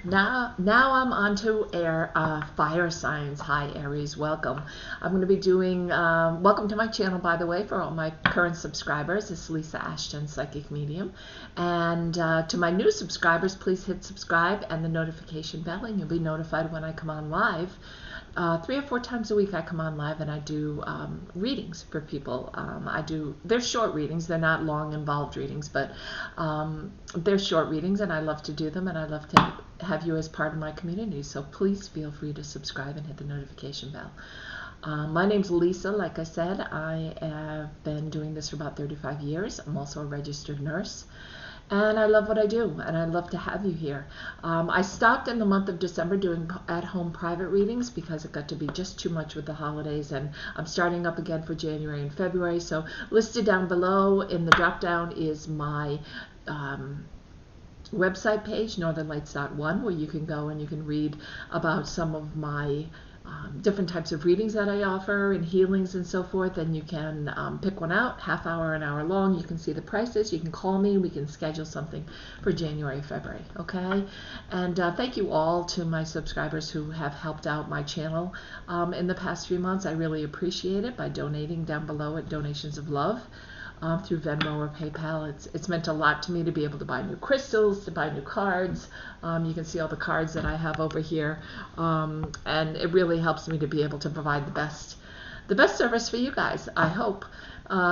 Now I'm on to fire signs. Hi Aries, welcome. I'm going to be doing, welcome to my channel by the way for all my current subscribers. It's Lisa Ashton, Psychic Medium. And to my new subscribers, please hit subscribe and the notification bell and you'll be notified when I come on live. 3 or 4 times a week I come on live and I do readings for people. They're short readings, they're not long involved readings, but they're short readings and I love to do them and I love to have you as part of my community. So please feel free to subscribe and hit the notification bell. My name's Lisa, like I said. I have been doing this for about 35 years. I'm also a registered nurse. And I love what I do, and I love to have you here. I stopped in the month of December doing at-home private readings because it got to be just too much with the holidays, and I'm starting up again for January and February. So listed down below in the drop-down is my website page, northernlights.one, where you can go and you can read about some of my different types of readings that I offer and healings and so forth, and you can pick one out, half hour, an hour long. You can see the prices, you can call me, we can schedule something for January, February, okay? And thank you all to my subscribers who have helped out my channel in the past few months. I really appreciate it by donating down below at Donations of Love. Through Venmo or PayPal. It's meant a lot to me to be able to buy new crystals, to buy new cards. You can see all the cards that I have over here, and it really helps me to be able to provide the best service for you guys, I hope.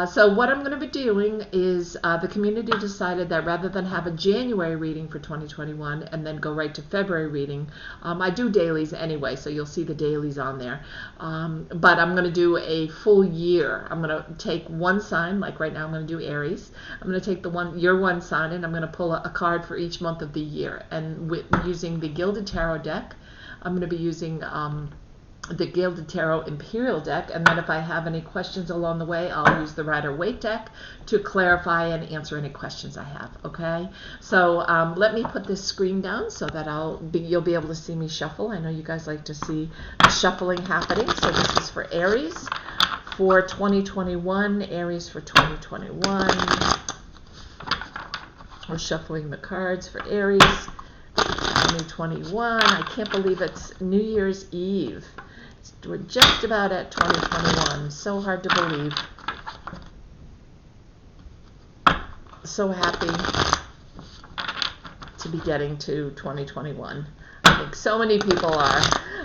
So what I'm going to be doing is the community decided that rather than have a January reading for 2021 and then go right to February reading, I do dailies anyway, so you'll see the dailies on there. But I'm going to do a full year. I'm going to take one sign, like right now I'm going to do Aries. I'm going to take your one sign, and I'm going to pull a card for each month of the year. And using the Gilded Tarot deck, I'm going to be using the Gilded Tarot Imperial deck, and then if I have any questions along the way, I'll use the Rider-Waite deck to clarify and answer any questions I have, okay? So let me put this screen down so that you'll be able to see me shuffle. I know you guys like to see the shuffling happening. So this is for Aries for 2021, Aries for 2021. We're shuffling the cards for Aries 2021. I can't believe it's New Year's Eve. We're just about at 2021. So hard to believe. So happy to be getting to 2021. I think so many people are.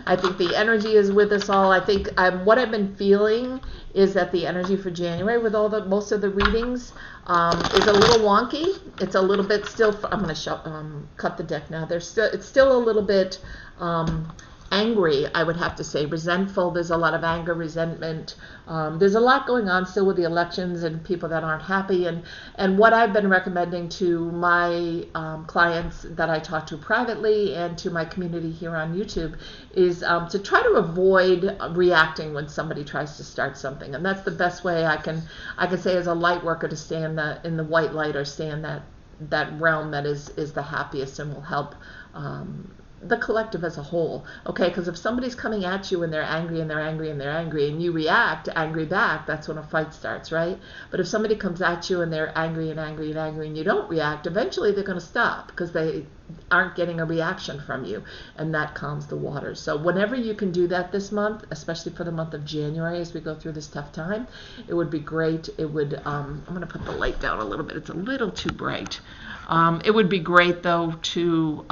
I think the energy is with us all. I think what I've been feeling is that the energy for January with most of the readings is a little wonky. It's a little bit still. I'm going to cut the deck now. It's still a little bit angry, I would have to say, resentful. There's a lot of anger, resentment. There's a lot going on still with the elections and people that aren't happy. And what I've been recommending to my clients that I talk to privately and to my community here on YouTube is to try to avoid reacting when somebody tries to start something. And that's the best way I can say as a light worker to stay in the white light, or stay in that realm that is the happiest and will help the collective as a whole, okay? Because if somebody's coming at you and they're angry and they're angry and they're angry and you react angry back, that's when a fight starts, right? But if somebody comes at you and they're angry and angry and angry and you don't react, eventually they're going to stop because they aren't getting a reaction from you, and that calms the waters. So whenever you can do that this month, especially for the month of January as we go through this tough time, it would be great. It would, I'm going to put the light down a little bit. It's a little too bright. It would be great though to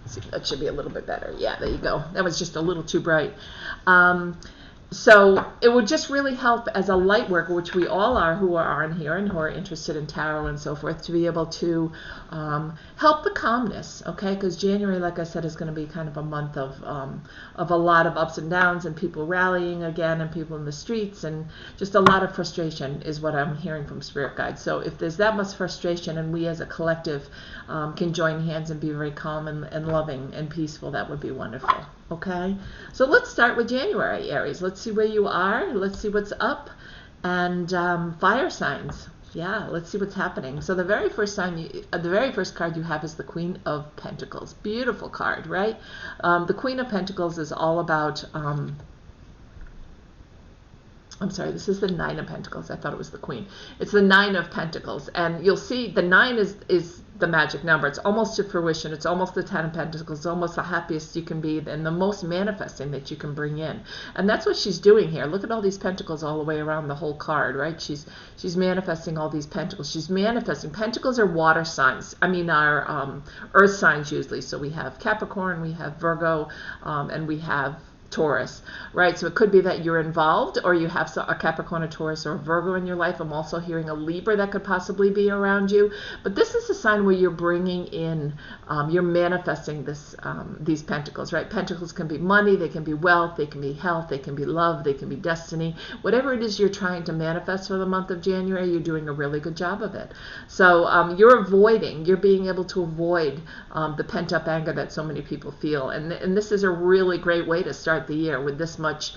see, that should be a little bit better. Yeah, there you go. That was just a little too bright. So it would just really help as a light worker, which we all are who are on here and who are interested in tarot and so forth, to be able to help the calmness, okay? Because January, like I said, is going to be kind of a month of a lot of ups and downs and people rallying again and people in the streets, and just a lot of frustration is what I'm hearing from spirit guides. So if there's that much frustration and we as a collective can join hands and be very calm and loving and peaceful, that would be wonderful. Okay, so let's start with January, Aries. Let's see where you are. Let's see what's up. And fire signs. Yeah, let's see what's happening. So the very first sign, the very first card you have is the Queen of Pentacles. Beautiful card, right? The Queen of Pentacles is all about I'm sorry, this is the Nine of Pentacles. I thought it was the Queen. It's the Nine of Pentacles. And you'll see the 9 is the magic number. It's almost to fruition. It's almost the 10 of Pentacles. It's almost the happiest you can be and the most manifesting that you can bring in. And that's what she's doing here. Look at all these pentacles all the way around the whole card, right? She's manifesting all these pentacles. She's manifesting. Pentacles are water signs. I mean, are earth signs usually. So we have Capricorn, we have Virgo, and we have Taurus, right? So it could be that you're involved, or you have a Capricorn, a Taurus, or a Virgo in your life. I'm also hearing a Libra that could possibly be around you. But this is a sign where you're bringing in, you're manifesting these pentacles, right? Pentacles can be money, they can be wealth, they can be health, they can be love, they can be destiny. Whatever it is you're trying to manifest for the month of January, you're doing a really good job of it. So you're being able to avoid the pent-up anger that so many people feel. And this is a really great way to start the year with this much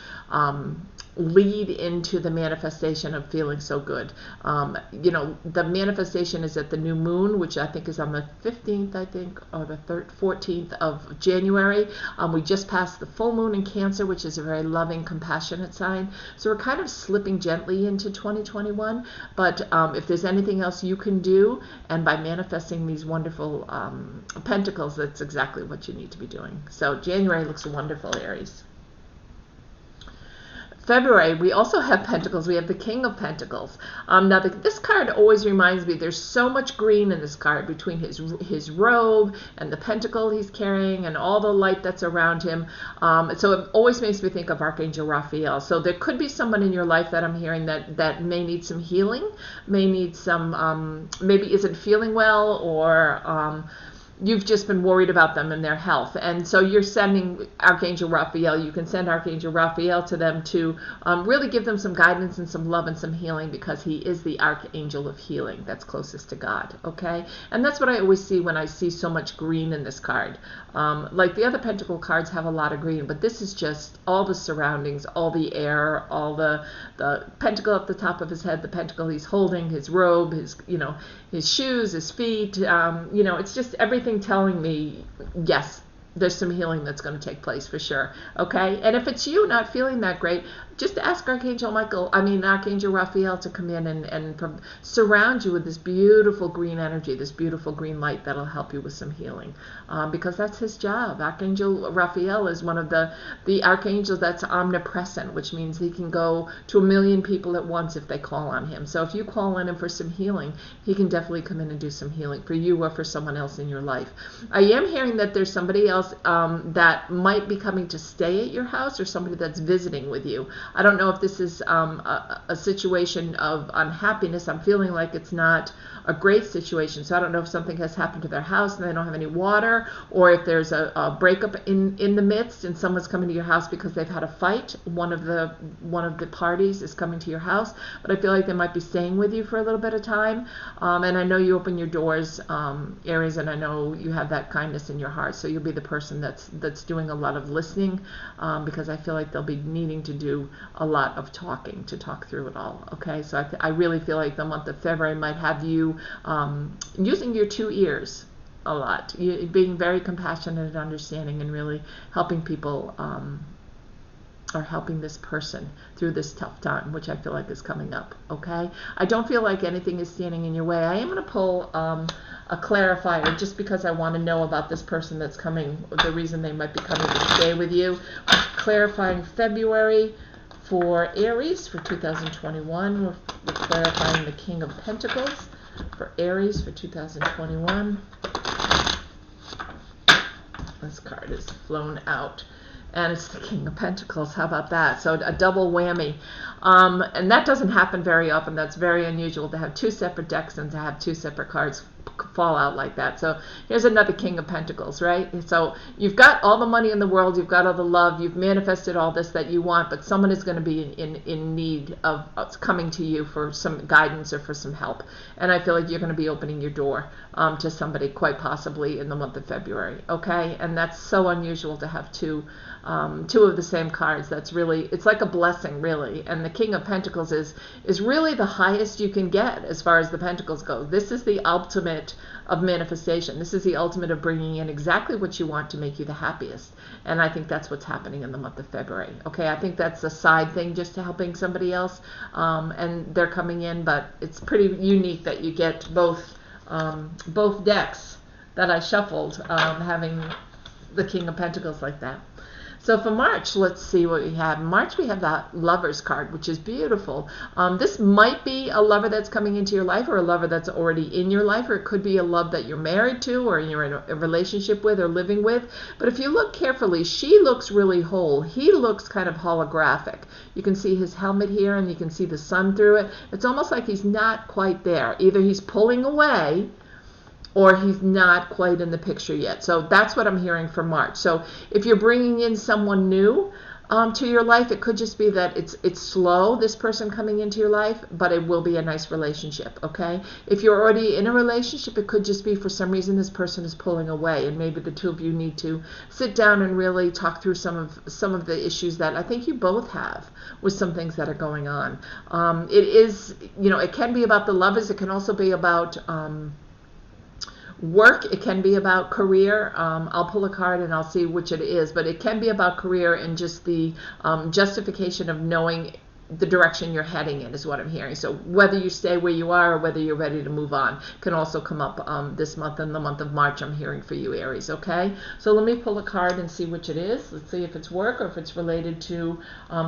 lead into the manifestation of feeling so good. The manifestation is at the new moon, which I think is on the 15th, I think, or the 14th of January. We just passed the full moon in Cancer, which is a very loving, compassionate sign. So we're kind of slipping gently into 2021. But if there's anything else you can do, and by manifesting these wonderful pentacles, that's exactly what you need to be doing. So January looks wonderful, Aries. February, we also have Pentacles. We have the King of Pentacles. Now, this card always reminds me, there's so much green in this card between his robe and the pentacle he's carrying and all the light that's around him. So it always makes me think of Archangel Raphael. So there could be someone in your life that I'm hearing that may need some healing, may need some, maybe isn't feeling well, or you've just been worried about them and their health. And so you're sending Archangel Raphael. You can send Archangel Raphael to them to really give them some guidance and some love and some healing, because he is the Archangel of healing that's closest to God, okay? And that's what I always see when I see so much green in this card. Like the other Pentacle cards have a lot of green, but this is just all the surroundings, all the air, all the pentacle at the top of his head, the pentacle he's holding, his robe, his shoes, his feet, it's just everything telling me, yes, there's some healing that's going to take place for sure, okay? And if it's you not feeling that great, just ask Archangel Raphael to come in and surround you with this beautiful green energy, this beautiful green light that'll help you with some healing, because that's his job. Archangel Raphael is one of the archangels that's omnipresent, which means he can go to 1 million people at once if they call on him. So if you call on him for some healing, he can definitely come in and do some healing for you or for someone else in your life. I am hearing that there's somebody else that might be coming to stay at your house, or somebody that's visiting with you. I don't know if this is a situation of unhappiness. I'm feeling like it's not a great situation. So I don't know if something has happened to their house and they don't have any water, or if there's a breakup in the midst and someone's coming to your house because they've had a fight. One of the parties is coming to your house, but I feel like they might be staying with you for a little bit of time. And I know you open your doors, Aries, and I know you have that kindness in your heart. So you'll be the person that's doing a lot of listening, because I feel like they'll be needing to do a lot of talking to talk through it all. Okay, so I really feel like the month of February might have you using your 2 ears a lot, being very compassionate and understanding, and really helping people, or helping this person through this tough time, which I feel like is coming up. Okay, I don't feel like anything is standing in your way. I am going to pull a clarifier, just because I want to know about this person that's coming, the reason they might be coming to stay with you. Clarifying February for Aries for 2021. We're clarifying the King of Pentacles for Aries for 2021. This card is flown out, and it's the King of Pentacles. How about that? So a double whammy. And that doesn't happen very often. That's very unusual to have 2 separate decks and to have 2 separate cards fall out like that. So here's another King of Pentacles, right? So you've got all the money in the world, you've got all the love, you've manifested all this that you want, but someone is going to be in need of coming to you for some guidance or for some help. And I feel like you're going to be opening your door to somebody, quite possibly in the month of February, okay? And that's so unusual to have 2 two of the same cards. That's really, it's like a blessing, really. And the King of Pentacles is really the highest you can get as far as the Pentacles go. This is the ultimate of manifestation. This is the ultimate of bringing in exactly what you want to make you the happiest. And I think that's what's happening in the month of February. Okay, I think that's a side thing just to helping somebody else, and they're coming in, but it's pretty unique that you get both decks that I shuffled, having the King of Pentacles like that. So for March, let's see what we have. In March, we have that Lover's card, which is beautiful. This might be a lover that's coming into your life, or a lover that's already in your life, or it could be a love that you're married to, or you're in a relationship with, or living with. But if you look carefully, she looks really whole. He looks kind of holographic. You can see his helmet here, and you can see the sun through it. It's almost like he's not quite there. Either he's pulling away, or he's not quite in the picture yet. So that's what I'm hearing for March. So if you're bringing in someone new to your life, it could just be that it's slow, this person coming into your life, but it will be a nice relationship, okay? If you're already in a relationship, it could just be for some reason this person is pulling away, and maybe the two of you need to sit down and really talk through some of the issues that I think you both have with some things that are going on. It is, it can be about the lovers. It can also be about work. It can be about career. I'll pull a card and I'll see which it is, but it can be about career and just the justification of knowing the direction you're heading in is what I'm hearing. So whether you stay where you are or whether you're ready to move on can also come up this month, in the month of March. I'm hearing for you, Aries, okay? So let me pull a card and see which it is. Let's see if it's work or if it's related to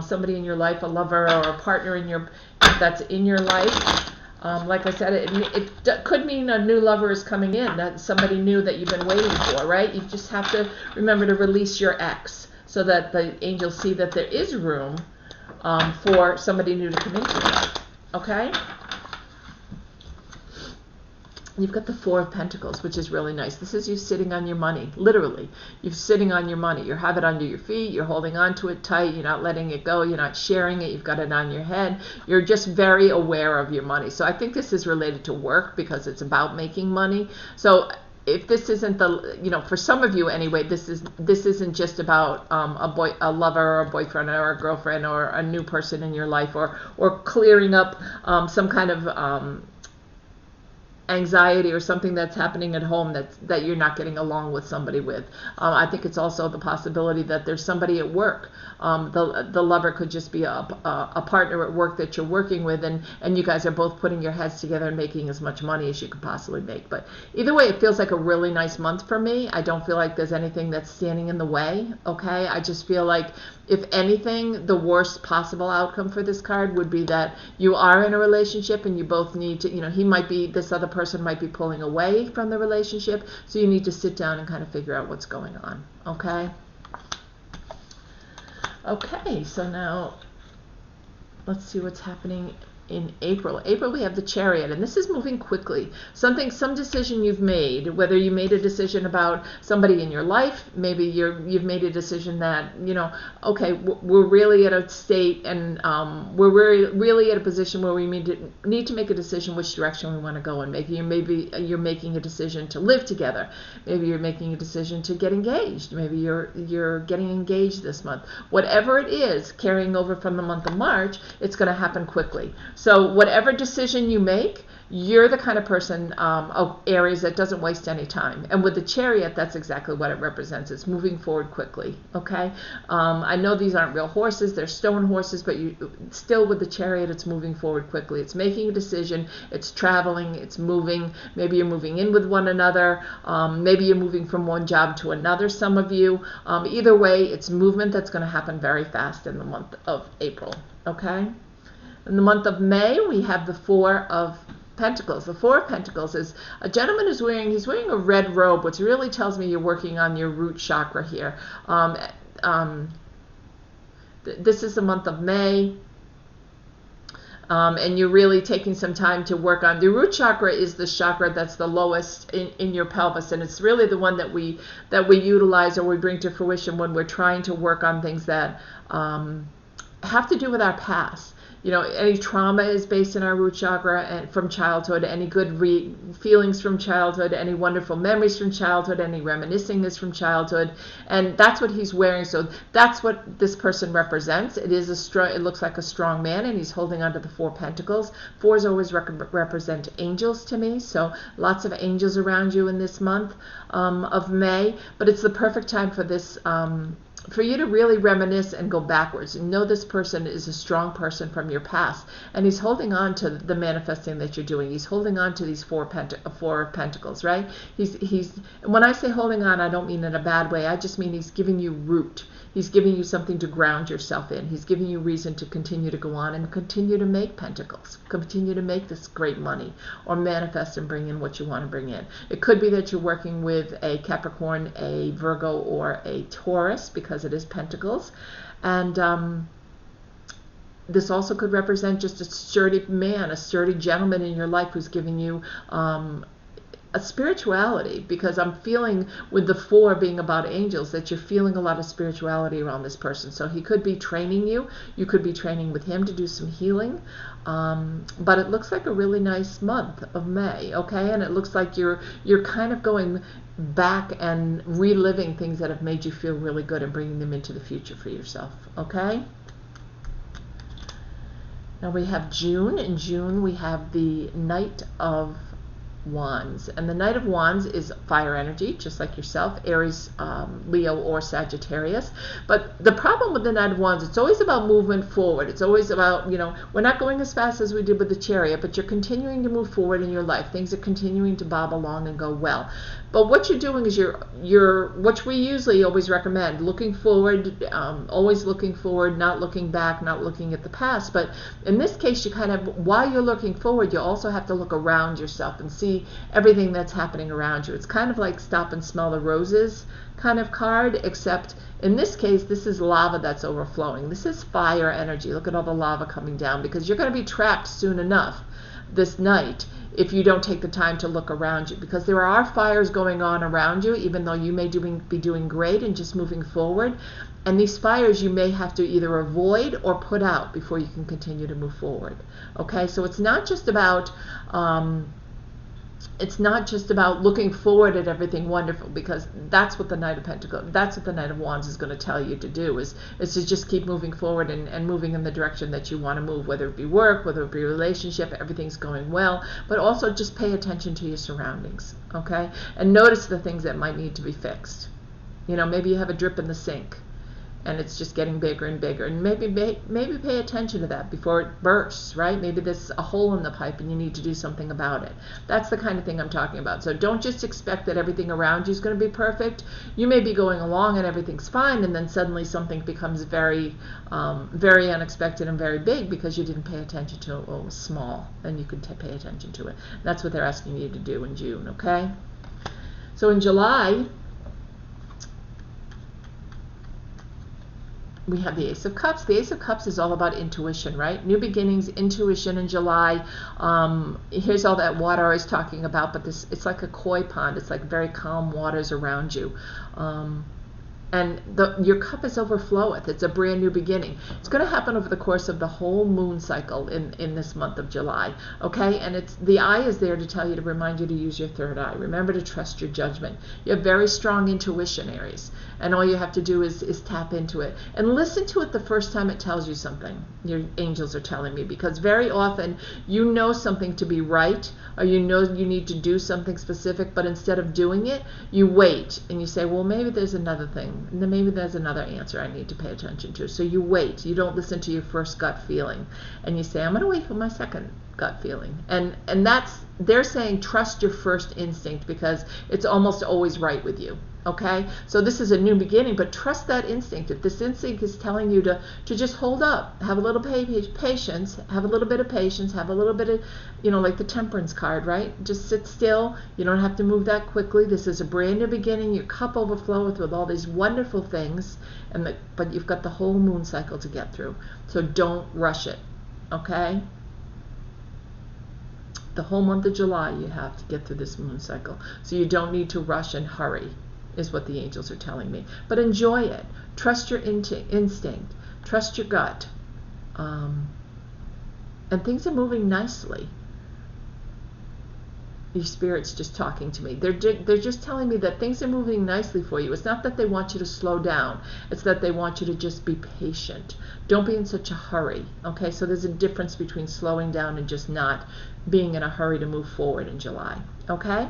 somebody in your life, a lover or a partner that's in your life. Like I said, it could mean a new lover is coming in, that somebody new that you've been waiting for, right? You just have to remember to release your ex so that the angels see that there is room for somebody new to come into your life, okay? You've got the Four of Pentacles, which is really nice. This is you sitting on your money, literally. You're sitting on your money. You have it under your feet. You're holding on to it tight. You're not letting it go. You're not sharing it. You've got it on your head. You're just very aware of your money. So I think this is related to work because it's about making money. So if this isn't for some of you anyway, this isn't just about a lover or a boyfriend or a girlfriend or a new person in your life, or clearing up some kind of anxiety or something that's happening at home that you're not getting along with somebody with. I think it's also the possibility that there's somebody at work. The lover could just be a partner at work that you're working with, and you guys are both putting your heads together and making as much money as you could possibly make. But either way, it feels like a really nice month for me. I don't feel like there's anything that's standing in the way, okay? I just feel like, if anything, the worst possible outcome for this card would be that you are in a relationship and you both need to, this other person might be pulling away from the relationship, so you need to sit down and kind of figure out what's going on, okay? Okay, so now let's see what's happening in April. April, we have the Chariot, and this is moving quickly. Some decision you've made, whether you made a decision about somebody in your life, maybe you've made a decision that, okay, we're really at a state, and we're really at a position where we need to make a decision which direction we want to go in. Maybe you're making a decision to live together. Maybe you're making a decision to get engaged. Maybe you're getting engaged this month. Whatever it is, carrying over from the month of March, it's going to happen quickly. So whatever decision you make, you're the kind of person, Aries, that doesn't waste any time. And with the Chariot, that's exactly what it represents. It's moving forward quickly, okay? I know these aren't real horses. They're stone horses, but still with the Chariot, it's moving forward quickly. It's making a decision. It's traveling. It's moving. Maybe you're moving in with one another. Maybe you're moving from one job to another, some of you. Either way, it's movement that's going to happen very fast in the month of April, okay? In the month of May, we have the Four of Pentacles. The Four of Pentacles is a gentleman who's wearing a red robe, which really tells me you're working on your root chakra here. This is the month of May. And you're really taking some time to work on. The root chakra is the chakra that's the lowest in your pelvis, and it's really the one that we utilize or we bring to fruition when we're trying to work on things that have to do with our past. any trauma is based in our root chakra and from childhood, any good feelings from childhood, any wonderful memories from childhood, any reminiscing is from childhood, and that's what he's wearing. So that's what this person represents. It looks like a strong man, and he's holding onto the 4 pentacles. 4s always represent angels to me, so lots of angels around you in this month of May. But it's the perfect time for this. For you to really reminisce and go backwards. And know this person is a strong person from your past, and he's holding on to the manifesting that you're doing. He's holding on to these 4 of Pentacles, right? He's when I say holding on, I don't mean in a bad way. I just mean he's giving you root. He's giving you something to ground yourself in. He's giving you reason to continue to go on and continue to make pentacles, continue to make this great money, or manifest and bring in what you want to bring in. It could be that you're working with a Capricorn, a Virgo, or a Taurus, because it is pentacles. And this also could represent just a sturdy man, a sturdy gentleman in your life who's giving you a spirituality, because I'm feeling with the 4 being about angels that you're feeling a lot of spirituality around this person. So he could be training you. You could be training with him to do some healing. But it looks like a really nice month of May, okay? And it looks like you're kind of going back and reliving things that have made you feel really good and bringing them into the future for yourself, okay? Now we have June. In June we have the Knight of Wands, and the Knight of Wands is fire energy, just like yourself, Aries, Leo, or Sagittarius. But the problem with the Knight of Wands, it's always about movement forward. It's always about, we're not going as fast as we did with the Chariot, but you're continuing to move forward in your life. Things are continuing to bob along and go well. But what you're doing is you're what we usually always recommend, looking forward, always looking forward, not looking back, not looking at the past. But in this case, you kind of, while you're looking forward, you also have to look around yourself and see everything that's happening around you. It's kind of like stop and smell the roses kind of card, except in this case, this is lava that's overflowing. This is fire energy. Look at all the lava coming down, because you're going to be trapped soon enough this night if you don't take the time to look around you, because there are fires going on around you, even though you may be doing great and just moving forward. And these fires you may have to either avoid or put out before you can continue to move forward. Okay, so it's not just about looking forward at everything wonderful, because that's what the Knight of Wands is going to tell you to do, is to just keep moving forward and moving in the direction that you want to move, whether it be work, whether it be relationship, everything's going well. But also just pay attention to your surroundings, okay? And notice the things that might need to be fixed. Maybe you have a drip in the sink and it's just getting bigger and bigger, and maybe pay attention to that before it bursts, right? Maybe there's a hole in the pipe and you need to do something about it. That's the kind of thing I'm talking about. So don't just expect that everything around you is going to be perfect. You may be going along and everything's fine, and then suddenly something becomes very very unexpected and very big because you didn't pay attention to it. Well, it was small, and you could pay attention to it. That's what they're asking you to do in June, okay? So in July, we have the Ace of Cups. The Ace of Cups is all about intuition, right? New beginnings, intuition in July. Here's all that water I was talking about, but it's like a koi pond. It's like very calm waters around you. And your cup is overfloweth. It's a brand new beginning. It's going to happen over the course of the whole moon cycle in this month of July. Okay? And the eye is there to tell you, to remind you to use your third eye. Remember to trust your judgment. You have very strong intuition, Aries. And all you have to do is tap into it. And listen to it the first time it tells you something. Your angels are telling me. Because very often you know something to be right, or you know you need to do something specific, but instead of doing it, you wait. And you say, well, maybe there's another thing. And then maybe there's another answer I need to pay attention to. So you wait. You don't listen to your first gut feeling. And you say, I'm going to wait for my second gut feeling. And they're saying trust your first instinct, because it's almost always right with you. Okay? So this is a new beginning, but trust that instinct. If this instinct is telling you to just hold up, have a little patience, have a little bit of patience, have a little bit of, like the Temperance card, right? Just sit still. You don't have to move that quickly. This is a brand new beginning. Your cup overfloweth with all these wonderful things, but you've got the whole moon cycle to get through. So don't rush it. Okay? The whole month of July you have to get through this moon cycle. So you don't need to rush and hurry, is what the angels are telling me. But enjoy it. Trust your instinct. Trust your gut. and things are moving nicely. Your spirit's just talking to me. They're just telling me that things are moving nicely for you. It's not that they want you to slow down. It's that they want you to just be patient. Don't be in such a hurry. Okay, so there's a difference between slowing down and just not being in a hurry to move forward in July. Okay?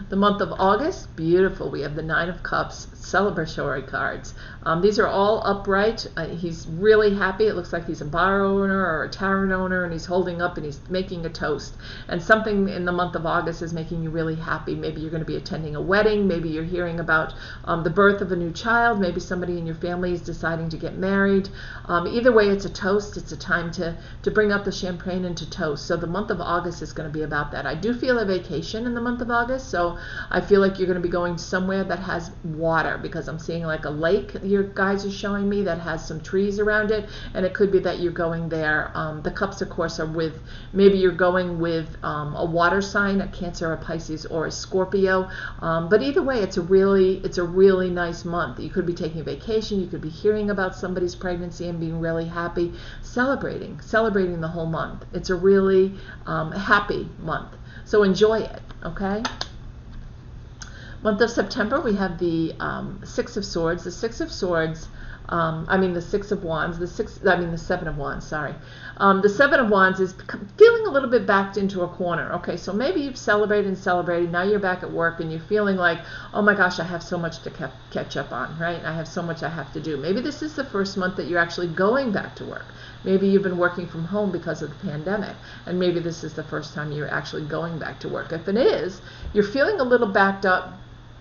The month of August, beautiful. We have the Nine of Cups, celebratory cards. These are all upright. He's really happy. It looks like he's a bar owner or a tavern owner, and he's holding up and he's making a toast. And something in the month of August is making you really happy. Maybe you're going to be attending a wedding. Maybe you're hearing about the birth of a new child. Maybe somebody in your family is deciding to get married. Either way, it's a toast. It's a time to bring up the champagne and to toast. So the month of August is going to be about that. I do feel a vacation in the month of August, so I feel like you're going to be going somewhere that has water, because I'm seeing like a lake your guys are showing me that has some trees around it, and it could be that you're going there. The cups, of course, are with, maybe you're going with a water sign, a Cancer, a Pisces, or a Scorpio. But either way, it's a really nice month. You could be taking a vacation. You could be hearing about somebody's pregnancy and being really happy, celebrating the whole month. It's a really happy month. So enjoy it, okay? Month of September, we have the Six of Swords. The Six of Swords, the Six of Wands, the Seven of Wands, sorry. The Seven of Wands is feeling a little bit backed into a corner. Okay, so maybe you've celebrated, now you're back at work and you're feeling like, oh my gosh, I have so much to catch up on, right? I have so much I have to do. Maybe this is the first month that you're actually going back to work. Maybe you've been working from home because of the pandemic, and maybe this is the first time you're actually going back to work. If it is, you're feeling a little backed up,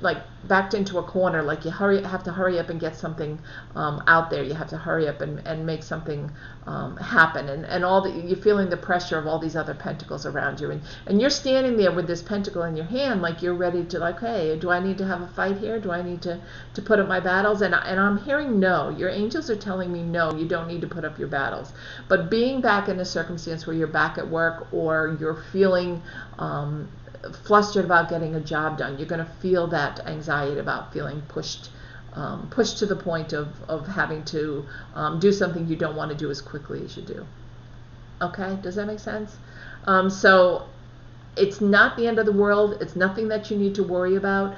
like backed into a corner, like you have to hurry up and get something out there. You have to hurry up and make something happen, and you're feeling the pressure of all these other pentacles around you, and you're standing there with this pentacle in your hand, like you're ready to, like, hey, do I need to have a fight here? Do I need to put up my battles? And I'm hearing no. Your angels are telling me no, you don't need to put up your battles. But being back in a circumstance where you're back at work, or you're feeling flustered about getting a job done, you're going to feel that anxiety about feeling pushed to the point of having to do something you don't want to do as quickly as you do. Okay, does that make sense? So it's not the end of the world. It's nothing that you need to worry about.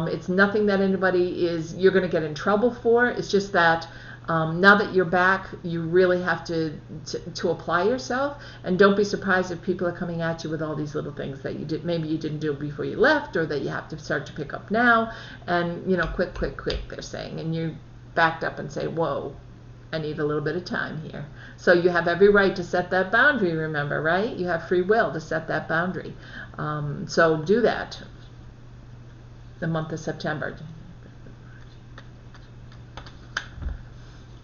It's nothing that you're going to get in trouble for. It's just that now that you're back, you really have to apply yourself, and don't be surprised if people are coming at you with all these little things that maybe you didn't do before you left, or that you have to start to pick up now, and quick, they're saying, and you backed up and say, whoa, I need a little bit of time here. So you have every right to set that boundary, remember, right? You have free will to set that boundary. So do that the month of September.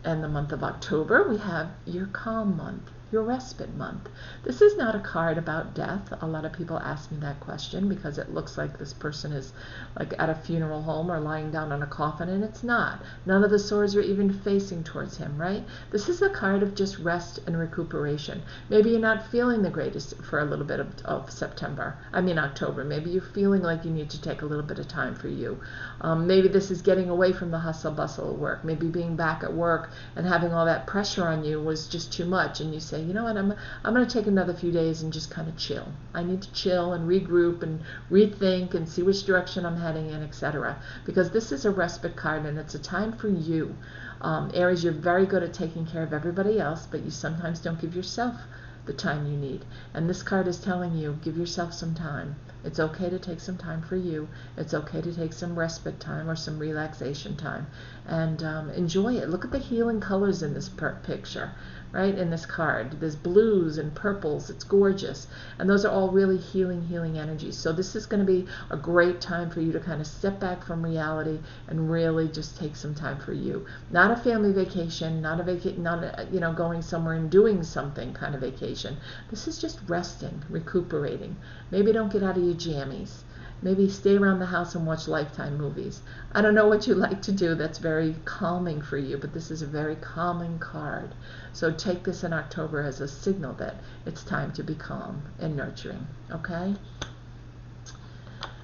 And the month of October, we have your calm month, your respite month. This is not a card about death. A lot of people ask me that question because it looks like this person is like at a funeral home or lying down on a coffin, and it's not. None of the swords are even facing towards him, right? This is a card of just rest and recuperation. Maybe you're not feeling the greatest for a little bit of October. Maybe you're feeling like you need to take a little bit of time for you. Maybe this is getting away from the hustle bustle of work. Maybe being back at work and having all that pressure on you was just too much, and you say, you know what, I'm going to take another few days and just kind of chill. I need to chill and regroup and rethink and see which direction I'm heading in, etc. Because this is a respite card, and it's a time for you. Aries, you're very good at taking care of everybody else, but you sometimes don't give yourself the time you need. And this card is telling you, give yourself some time. It's okay to take some time for you. It's okay to take some respite time or some relaxation time, and enjoy it. Look at the healing colors in this picture, right? In this card, there's blues and purples. It's gorgeous, and those are all really healing energies. So this is going to be a great time for you to kind of step back from reality and really just take some time for you. Not a family vacation, not a going somewhere and doing something kind of vacation. This is just resting, recuperating. Maybe don't get out of your jammies. Maybe stay around the house and watch Lifetime movies. I don't know what you like to do that's very calming for you, but this is a very calming card. So take this in October as a signal that it's time to be calm and nurturing, okay?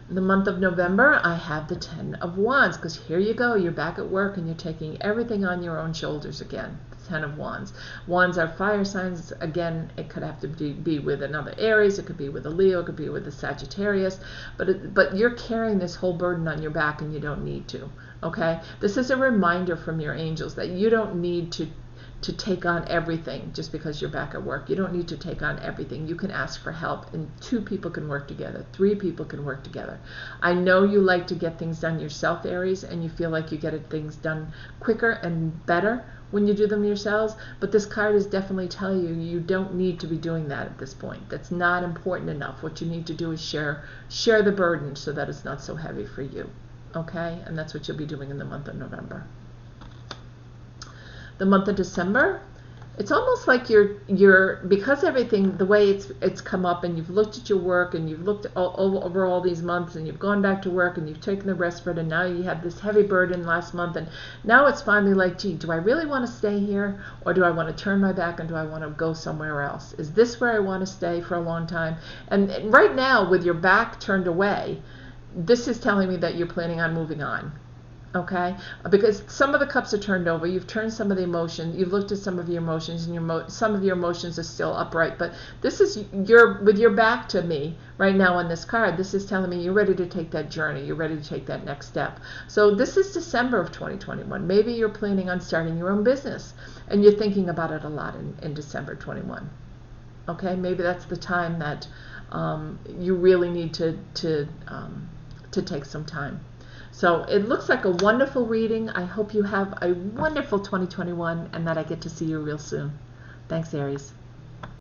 In the month of November, I have the 10 of Wands, because here you go, you're back at work and you're taking everything on your own shoulders again. 10 of Wands. Wands are fire signs. Again, it could have to be with another Aries, it could be with a Leo, it could be with a Sagittarius, but you're carrying this whole burden on your back and you don't need to, okay? This is a reminder from your angels that you don't need to take on everything just because you're back at work. You don't need to take on everything. You can ask for help, and 2 people can work together. 3 people can work together. I know you like to get things done yourself, Aries, and you feel like you get things done quicker and better when you do them yourselves, but this card is definitely telling you you don't need to be doing that at this point. That's not important enough. What you need to do is share the burden so that it's not so heavy for you, okay? And that's what you'll be doing in the month of November. The month of December, it's almost like you're because everything, the way it's come up, and you've looked at your work and you've looked over all these months, and you've gone back to work and you've taken the respite, and now you have this heavy burden last month, and now it's finally like, gee, do I really want to stay here, or do I want to turn my back and do I want to go somewhere else? Is this where I want to stay for a long time? And right now, with your back turned away, this is telling me that you're planning on moving on. Okay, because some of the cups are turned over. You've turned some of the emotions. You've looked at some of your emotions, and some of your emotions are still upright. But this is with your back to me right now on this card. This is telling me you're ready to take that journey. You're ready to take that next step. So this is December of 2021. Maybe you're planning on starting your own business, and you're thinking about it a lot in December 21. Okay, maybe that's the time that you really need to take some time. So it looks like a wonderful reading. I hope you have a wonderful 2021 and that I get to see you real soon. Thanks, Aries.